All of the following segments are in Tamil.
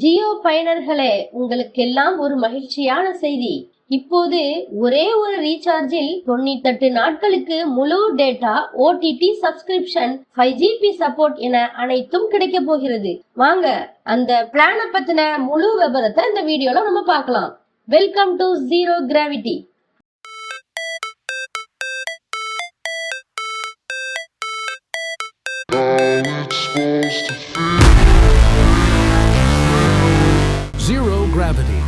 ஜியோ பயனர்களே, உங்களுக்கெல்லாம் ஒரு மகிழ்ச்சியான செய்தி. இப்போது ஒரே ஒரு ரீசார்ஜில் 98 நாட்களுக்கு முழு data, OTT subscription, 5GB support என அனைத்தும் கிடைக்க போகிறது. வாங்க அந்த பிளான பத்தின முழு விவரத்தை இந்த வீடியோல நம்ம பார்க்கலாம். Welcome to zero gravity. Zero Gravity.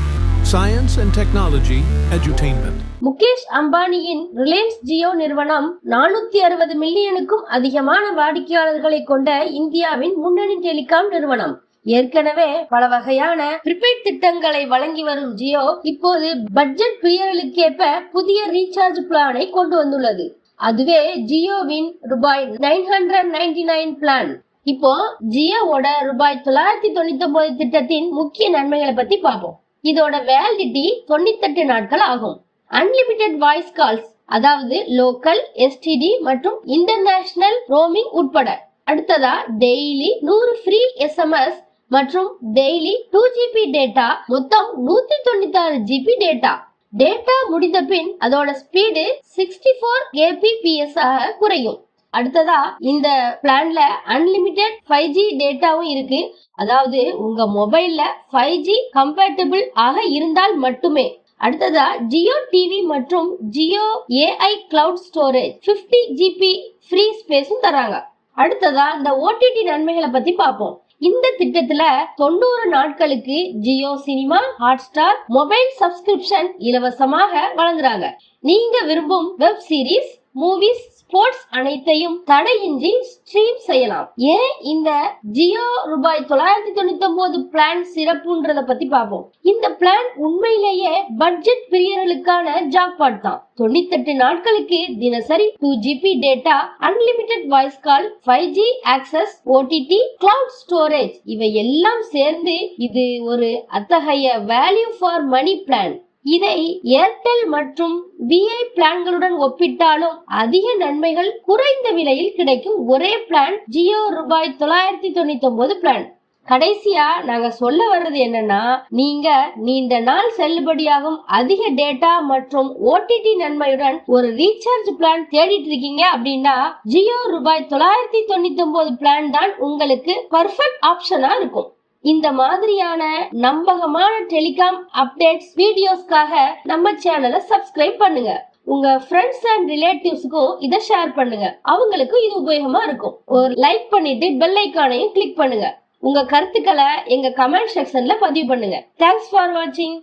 Science and Technology Edutainment. Mukesh அம்பானியின் ரிலையன்ஸ் ஜியோ நிறுவனம் 460 மில்லியனுக்கும் அதிகமான வாடிக்கையாளர்களை கொண்ட இந்தியாவின் முன்னணி டெலிகாம் நிறுவனம். ஏற்கனவே பல வகையான ப்ரீபெய்ட் திட்டங்களை வழங்கி வரும் ஜியோ இப்போது பட்ஜெட் பிரியர்களுக்கேற்ப புதிய ரீசார்ஜ் பிளானை கொண்டு வந்துள்ளது. அதுவே ஜியோவின் ரூபாய் 999 பிளான். இப்போ ஜியோவோட ரூபாய் 999 திட்டத்தின் முக்கிய நன்மைகளை பத்தி பார்ப்போம். இதோட வேலிடிட்டி 98 நாட்கள் ஆகும். அன்லிமிட்டெட் வாய்ஸ் கால்ஸ், அதாவது லோக்கல், எஸ்டிடி மற்றும் இன்டர்நேஷனல் ரோமிங் உட்பட. அடுத்ததா டெய்லி 100 ஃப்ரீ எஸ்எம்எஸ் மற்றும் டெய்லி 2GB டேட்டா, மொத்தம் 196 GB டேட்டா. டேட்டா முடிந்த பின் அதோட ஸ்பீடு 64 kbps ஆக குறையும். அடுத்ததா இந்த பிளான்ல அன்லிமிட்டெட் 5G டேட்டாவும் இருக்கு. அதாவது உங்க மொபைல்ல 5G கம்பேட்டபிள் ஆக இருந்தால் மட்டுமே. அடுத்ததா ஜியோ டிவி மற்றும் Jio AI cloud storage 50GB free ஸ்பேஸும் தராங்க. அடுத்ததா இந்த ஓடிடி நன்மைகளை பத்தி பார்ப்போம். இந்த திட்டத்துல 90 நாட்களுக்கு Jio cinema, Hotstar mobile subscription இலவசமாக வழங்குறாங்க. நீங்க விரும்பும் வெப் சீரிஸ், மூவிஸ், ஸ்போர்ட்ஸ் அனைத்தையும் தடையின்றி ஸ்ட்ரீம் செய்யலாம். ஏன் இந்த ஜியோ ரூபாய் 999 பிளான் சிறப்புன்றத பத்தி பார்ப்போம். இந்த பிளான் உண்மையிலேயே பட்ஜெட் பிரியர்களுக்கான ஜாக்பாட் தான். 98 நாட்களுக்கு தினசரி 2GB data, unlimited voice call, 5G access, OTT, cloud storage இவை எல்லாம் சேர்ந்து இது ஒரு அத்தகைய வேல்யூ ஃபார் மணி பிளான். இதை ஏர்டெல் மற்றும் விஐ பிளான்களுடன் ஒப்பிட்டாலும் அதிக நன்மைகள் குறைந்த விலையில் கிடைக்கும் ஒரே பிளான் ஜியோ ரூபாய் 999 பிளான். கடைசியா நாங்க சொல்ல வர்றது என்னன்னா, நீங்க நீண்ட நாள் செல்லுபடியாகும் அதிக டேட்டா மற்றும் ஓடிடி நன்மையுடன் ஒரு ரீசார்ஜ் பிளான் தேடிட்டு இருக்கீங்க அப்படின்னா ஜியோ ரூபாய் 999 பிளான் தான் உங்களுக்கு பர்ஃபெக்ட் ஆப்ஷனா இருக்கும். இந்த மாதிரியான நம்பகமான டெலிகாம் அப்டேட்ஸ் வீடியோஸ்க்காக நம்ம சேனலை சப்ஸ்கிரைப் பண்ணுங்க. உங்க ஃப்ரெண்ட்ஸ் அண்ட் ரிலேட்டிவ்ஸ்க்கும் இதை ஷேர் பண்ணுங்க. அவங்களுக்கும் இது உபயோகமா இருக்கும். ஒரு லைக் பண்ணிட்டு பெல் ஐகானையும் கிளிக் பண்ணுங்க. உங்க கருத்துக்களை எங்க கமெண்ட் செக்ஷன்ல பதிவு பண்ணுங்க. தேங்க்ஸ் ஃபார் வாட்சிங்.